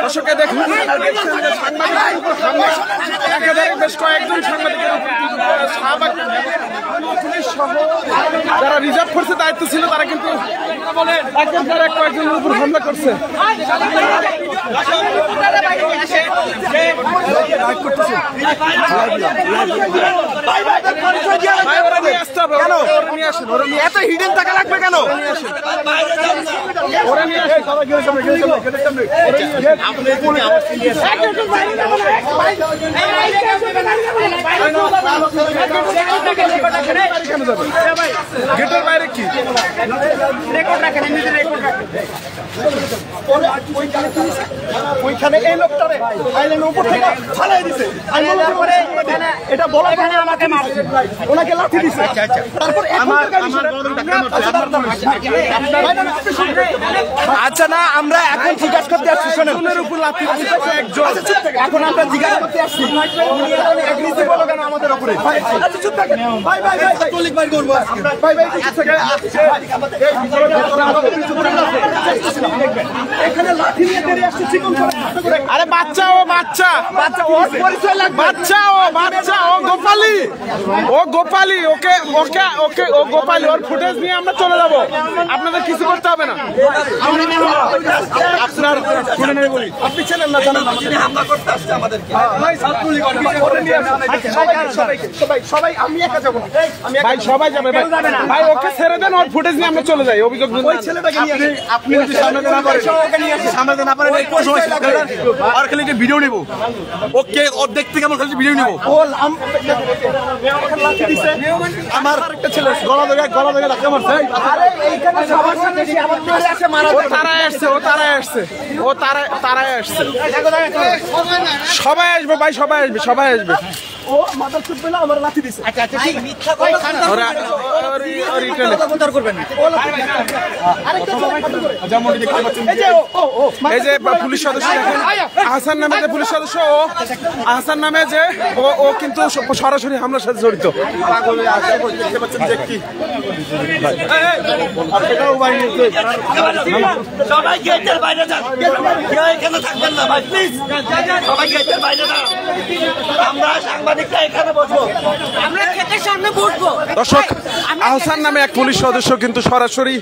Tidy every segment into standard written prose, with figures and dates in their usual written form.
দর্শকে দেখুন একাধারে বেশ কয়েকজন সাংবাদিকের যারা রিজার্ভ ফোর্সে দায়িত্ব ছিল তারা কিন্তু একজন পর এক কয়েকজনের উপর হামলা করছে। এত হিডেন টাকা লাগবে কেন? গেটের বাইরে কি ওইখানে এই লোকটারে আইল্যান্ডের উপর থেকে ফালাই দিছে, এটা বলা আমাকে মারছে, ওনাকে লাথি দিছে। তারপর আচ্ছা না, আমরা এখন জিজ্ঞাসা করতে আসছি, শোনেন উপর লাথি দিছে একজন, এখন আমরা জিজ্ঞাসা করতে আসছি এগ্রিসিভ হলো কেন আমাদের উপরে? আচ্ছা চুপ থাকেন ভাই, ভাই ভাই কলিগ ভাই করব ভাই, ভাই এখানে লাঠি নিয়ে বেরিয়ে আসছে চিকন করে। আরে বাচ্চা, ও বাচ্চা, ওর পরিচয় লাগবে। বাচ্চা, ও গোপালী, ওকে ওকে ওকে ও গোপালী, ওর ফুটেজ নিয়ে আমরা চলে যাব, আপনাদের কিছু করতে হবে না। আপনার আপনি ছিলেন না, জানেন হামলা করতে আসছে আমাদেরকে সবাই। আমি একা যাবো, ভাই সবাই যাবে ভাই, ওকে ছেড়ে দেন, ওর ফুটেজ নিয়ে আমরা চলে যাই। অভিযোগ ওই ছেলেটাকে নিয়ে আপনি সামনে না পারেন আর খালি ভিডিও নেব, ওকে ওর দেখতে কেমন খালি ভিডিও নেব। আমার একটা ছেলে গলা ধরে ধাক্কা মারছে। তারাই আসছে। সবাই আসবে ভাই, সবাই আসবে। ও মাথা চুপ পেলে আমার লাথি দিছে। এই যে পুলিশ সদস্য দেখেন, আহসান নামে যে পুলিশ সদস্য, আহসান নামে যে ও কিন্তু সরাসরি হামলার সাথে জড়িত। সবাই গেটের বাইরে যান, কেউ এখানে থাকবেন না ভাই, প্লিজ সবাই গেটের বাইরে যান। আমরা সাংবাদিকরা এখানে বসবো, আমরা গেটের সামনে বসবো। দর্শক, আহসান নামে এক পুলিশ সদস্য কিন্তু সরাসরি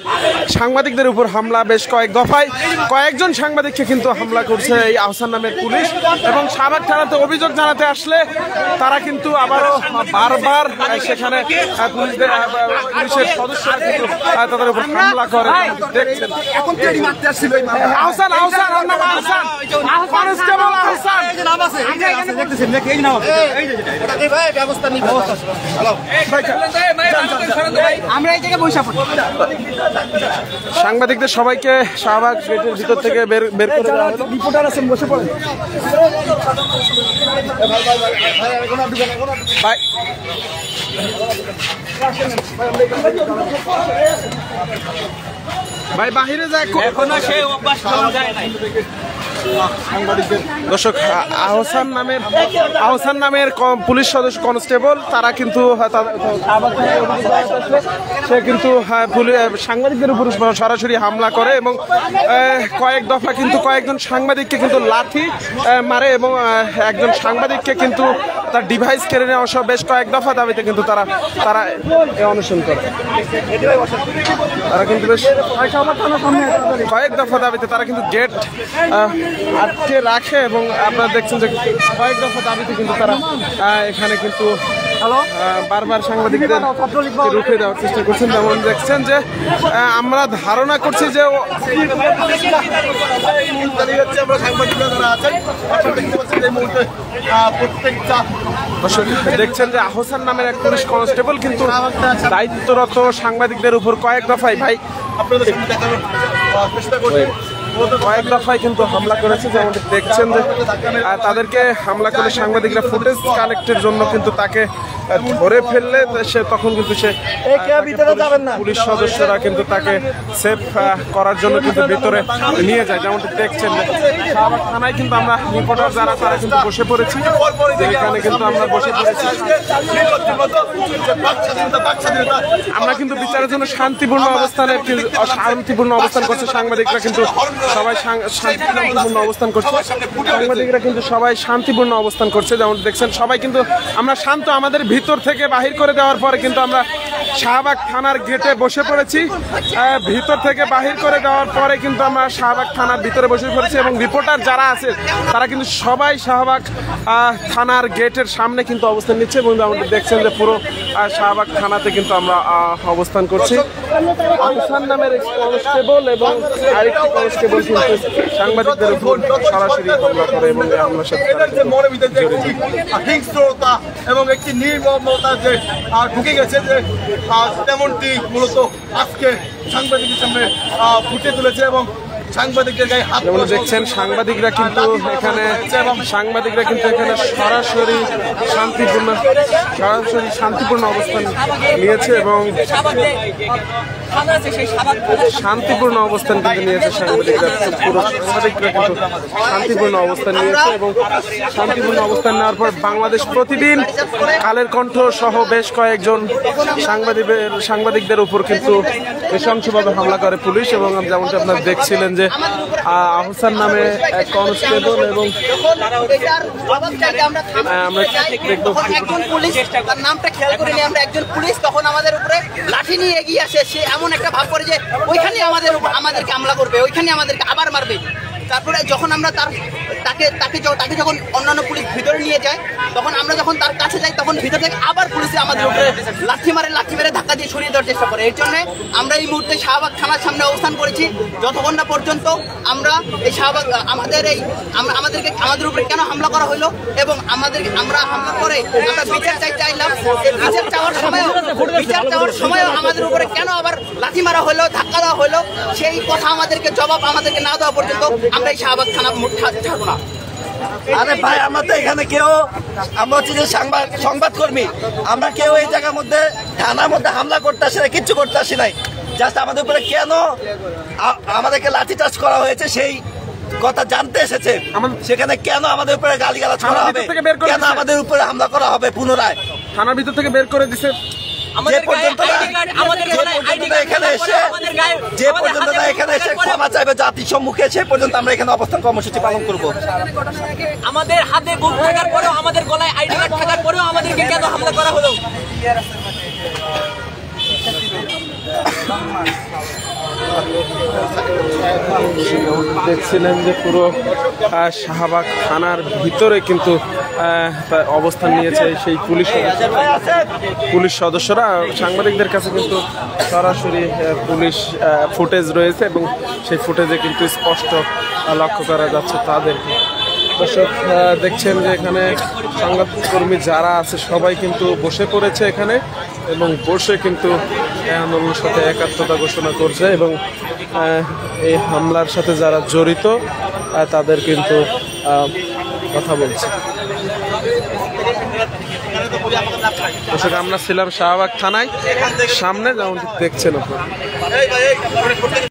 সাংবাদিকদের উপর হামলা, বেশ কয়েক দফায় কয়েকজন সাংবাদিককে কিন্তু হামলা করছে এই আহসান নামের পুলিশ। এবং সাভার থানাতে অভিযোগ জানাতে আসলে তারা কিন্তু আবারও বারবার সেখানে পুলিশের সদস্যরা কিন্তু তাদের উপর হামলা করে। দেখছেন এখন কেডি মারতে আসছিল আহসান, ওর নাম আহসান, কনস্টেবল আহসান। দেখতেছেন নাকি? এই নাম এই ভাই ব্যবস্থা নিতে আমরা এই জায়গায় বসে পড়ি। সাংবাদিকদের সবাইকে শাহবাগ গেটের ভিতর থেকে বের করে দেওয়া হলো। রিপোর্টার আছেন, বসে পড়েন ভাই। ভাই বাহিরে যায়, এখনো সেই অভ্যাস করা যায় না। দর্শক, আহসান নামের পুলিশ সদস্য কনস্টেবল, তারা কিন্তু সে কিন্তু সাংবাদিকদের উপর সরাসরি হামলা করে এবং কয়েক দফা কিন্তু কয়েকজন সাংবাদিককে কিন্তু লাঠি মারে এবং একজন সাংবাদিককে কিন্তু তার ডিভাইস কেড়ে নেওয়া সহ বেশ কয়েক দফা দাবিতে কিন্তু তারা অনশন করে। তারা কিন্তু বেশ কয়েক দফা দাবিতে তারা কিন্তু গেট আটকে রাখে এবং আপনারা দেখছেন যে কয়েক দফা দাবিতে কিন্তু তারা এখানে কিন্তু বারবার সাংবাদিকদের রুখে দেওয়ার চেষ্টা করছেন। যেমন দেখছেন যে আমরা ধারণা করছি যে দেখছেন যে আহসান নামের এক পুলিশ কনস্টেবল কিন্তু দায়িত্বরত সাংবাদিকদের উপর কয়েক দফায় কয়েক দফায় কিন্তু হামলা করেছে। যেমন দেখছেন যে তাদেরকে হামলা করে সাংবাদিকরা ফুটেজ কালেক্টের জন্য কিন্তু তাকে ধরে ফেললে সে তখন কিন্তু সে পুলিশ সদস্যরা কিন্তু তাকে সেফ করার জন্য কিন্তু ভিতরে নিয়ে যায়। যেমনটা দেখছেন শাহবাগ থানায় কিন্তু আমরা রিপোর্টার যারা তারা কিন্তু বসে পড়েছি, এখানে কিন্তু আমরা বসে পড়েছি। আমরা কিন্তু বিচারের জন্য শান্তিপূর্ণ অবস্থান করছে সাংবাদিকরা কিন্তু সবাই শান্তিপূর্ণ অবস্থান করছে। সাংবাদিকরা কিন্তু সবাই শান্তিপূর্ণ অবস্থান করছে, যেমন দেখছেন সবাই কিন্তু আমরা শান্ত। আমাদের ভিতর থেকে বাহির করে দেওয়ার পরে কিন্তু আমরা শাহবাগ থানার গেটে বসে পড়েছি। ভিতর থেকে বাহির করে দেওয়ার পরে কিন্তু আমরা শাহবাগ থানার ভিতরে বসে পড়েছি এবং রিপোর্টার যারা আছে তারা কিন্তু সবাই শাহবাগ থানার গেটের সামনে কিন্তু অবস্থান নিচ্ছে এবং আমাদের দেখছেন যে পুরো শাহবাগ থানাতে কিন্তু আমরা অবস্থান করছি। আহসান নামের এক কনস্টেবল এবং আরেকটি কনস্টেবল কিন্তু সাংবাদিকদের উপর সরাসরি হামলা করে এবং হামলার সাথে হিংস্রতা এবং একটি নির্মমতা যে ঢুকে গেছে, যে তেমনটি মূলত আজকে সাংবাদিকের সামনে ফুটে তুলেছে এবং সাংবাদিকদের গায়ে হাত। যেমন দেখছেন সাংবাদিকরা কিন্তু এখানে সরাসরি শান্তিপূর্ণ অবস্থান নিয়েছে এবং শান্তিপূর্ণ অবস্থান কিন্তু নিয়েছে সাংবাদিকরা। পুরো সাংবাদিকরা কিন্তু শান্তিপূর্ণ অবস্থান নিয়েছে এবং শান্তিপূর্ণ অবস্থান নেওয়ার পর বাংলাদেশ প্রতিদিন, কালের কণ্ঠ সহ বেশ কয়েকজন সাংবাদিকদের উপর কিন্তু নৃশংসভাবে হামলা করে পুলিশ। এবং যেমনটা আপনারা দেখছিলেন যে আহসান নামে এক কনস্টেবল এবং একজন পুলিশ, তার নামটা খেয়াল করিনি আমরা, একজন পুলিশ তখন আমাদের উপরে লাঠি নিয়ে এগিয়ে আসে। সে এমন একটা ভাব করে যে ওইখানে আমাদেরকে হামলা করবে, ওইখানে আমাদেরকে আবার মারবে। তারপরে যখন আমরা তাকে যখন অন্যান্য পুলিশ ভিতরে নিয়ে যায়, তখন আমরা যখন তার কাছে যাই তখন ভিতর থেকে আবার পুলিশে আমাদের উপরে লাঠি মেরে ধাক্কা দিয়ে সরিয়ে দেওয়ার চেষ্টা করে। এর জন্য আমরা এই মুহূর্তে শাহবাগ থানার সামনে অবস্থান করেছি যতক্ষণ না পর্যন্ত আমরা এই শাহবাগ আমাদের উপরে কেন হামলা করা হলো এবং আমরা হামলা করে আমরা বিচার চাইলাম। বিচার চাওয়ার সময়ও আমাদের উপরে কেন আবার লাঠি মারা হলো, ধাক্কা দেওয়া হলো, সেই কথা জবাব আমাদেরকে না দেওয়া পর্যন্ত আমরা এই শাহবাগ থানা ছাড়বো না। আরে ভাই, আমরা তো এখানে আমরা হচ্ছে যে সংবাদকর্মী, আমরা কেউ এই জায়গার মধ্যে থানার মধ্যে হামলা করতে আসি না, কিচ্ছু করতে আসি নাই। জাস্ট আমাদের উপরে কেন আমাদেরকে লাঠিচার্জ করা হয়েছে সেই কথা জানতে এসেছে। সেখানে কেন আমাদের উপরে গালিগালাজ করা হবে, কেন আমাদের উপরে হামলা করা হবে পুনরায়, থানার ভিতর থেকে বের করে দিছে। যে পর্যন্ত এখানে এসে ক্ষমা চাইবে জাতির সম্মুখে, সে পর্যন্ত আমরা এখানে অবস্থান কর্মসূচি পালন করব। আমাদের হাতে বুক থাকার পরেও, আমাদের গলায় আইডি কার্ড থাকার পরেও আমাদেরকে কেন হামলা করা হলো? দেখছিলেন যে পুরো শাহবাগ থানার ভিতরে কিন্তু অবস্থান নিয়েছে সেই পুলিশ সদস্যরা। সাংবাদিকদের কাছে কিন্তু সরাসরি পুলিশ ফুটেজ রয়েছে এবং সেই ফুটেজে কিন্তু স্পষ্ট লক্ষ্য করা যাচ্ছে তাদেরকে। দর্শক দেখছেন যে এখানে সংবাদকর্মী যারা আছে সবাই কিন্তু বসে পড়েছে এখানে এবং বসে কিন্তু আন্দোলনের সাথে একাত্মতা ঘোষণা করছে এবং এই হামলার সাথে যারা জড়িত তাদের কিন্তু কথা বলছে। দর্শক আমরা ছিলাম শাহবাগ থানায় সামনে, যেমন দেখছেন আপনারা।